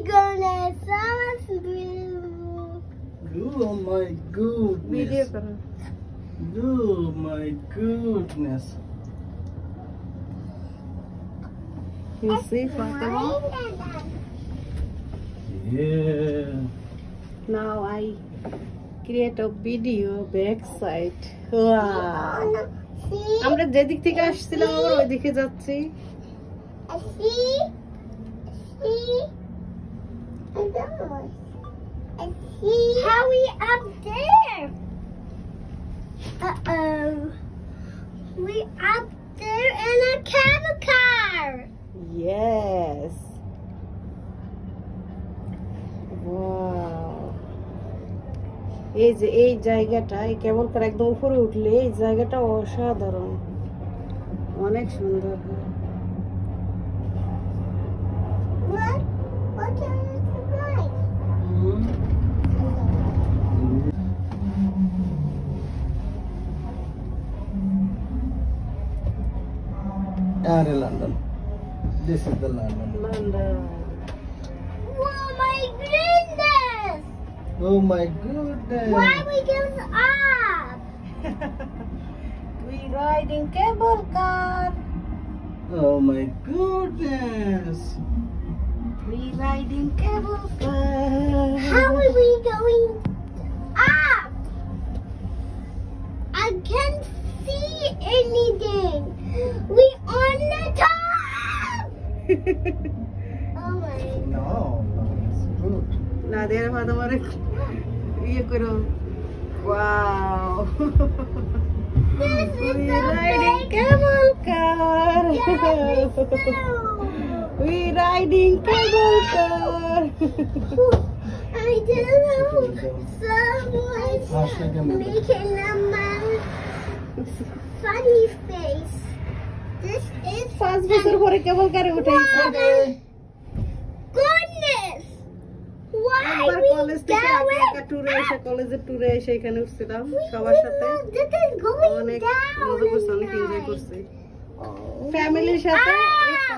goodness, that was blue. Oh my goodness. Oh my goodness. You see, Fatima? Yeah. Now I create a video backside. Wow. আমরা যে দিক থেকে আসছিলাম আবার ওই দিকে যাচ্ছি। How we up there? Uh-oh. We up there in a cable car. Yes. Wow. এই যে এই জায়গাটা কেবল করে একদম উপরে উঠলে এই জায়গাটা অসাধারণ, অনেক সুন্দর হয়। London. This is the London. London. Oh my goodness! Oh my goodness. Why we give up? We riding cable car. Oh my goodness. We riding cable car. How are we going up? I can't see anything. We on the top. Oh my. No, it's good. না দেয়ার ফাদা মারে ইয়ে করো। Wow. This is We the riding big. cable car. We riding cable car. I don't know. Someone's making a funny face. This is 5 বছর পরে কেবল কারে উঠাইছে। goodness. Why একবার we college থেকে একা going একা ট্যুরে এসে কলেজের ট্যুরে এসে এখানে উঠছিলাম We সবার সাথে। This is going অনেক down. মজা করছি, অনেক এনজয় করছি ফ্যামিলির সাথে।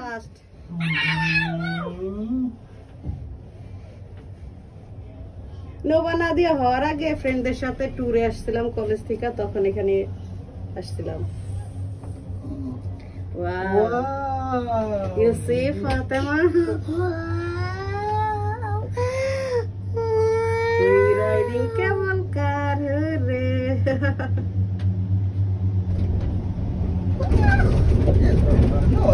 ফার্স্ট নোবানা দিয়ে হওয়ার আগে ফ্রেন্ডদের সাথে ট্যুরে আসছিলাম কলেজ থেকে, তখন এখানে আসছিলাম। Wow. Wow. You see, Fatima? We riding cable car, hooray! No,